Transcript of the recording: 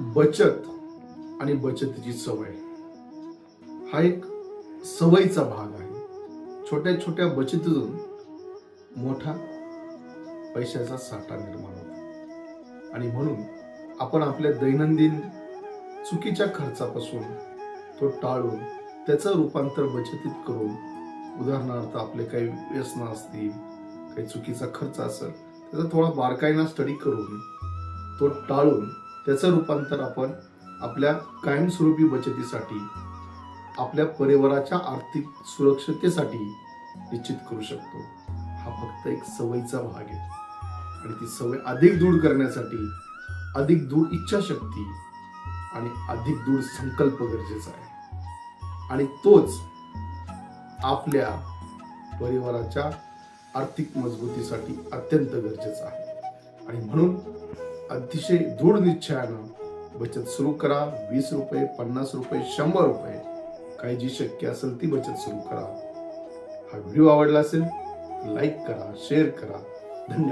बचत आणि बचतीची सवय हा एक सवयीचा भाग आहे. छोट्या छोट्या बचतीतून मोठा पैशाचा साठा निर्माण होतो आणि म्हणून आपण आपल्या दैनंदिन चुकीच्या खर्चापासून तो टाळून त्याचं रूपांतर बचतीत करून, उदाहरणार्थ आपले काही व्यसन असतील, काही चुकीचा खर्च असेल, त्याचा थोडा बारकाईने स्टडी करून तो टाळून त्याचं रूपांतर आपण आपल्या कायमस्वरूपी बचतीसाठी, आपल्या परिवाराच्या आर्थिक सुरक्षतेसाठी निश्चित करू शकतो. हा फक्त एक सवयीचा भाग आहे आणि ती सवय अधिक दृढ करण्यासाठी अधिक दृढ इच्छाशक्ती आणि अधिक दृढ संकल्प गरजेचा आहे आणि तोच आपल्या परिवाराच्या आर्थिक मजबूतीसाठी अत्यंत गरजेचा आहे. आणि म्हणून अतिशय दृढ निश्चयानं बचत सुरू करा. 20 रुपये, 50 रुपये, 100 रुपये, काही जी शक्य असेल ती बचत सुरू करा. हा व्हिडिओ आवडला असेल लाईक करा, शेअर करा. धन्यवाद.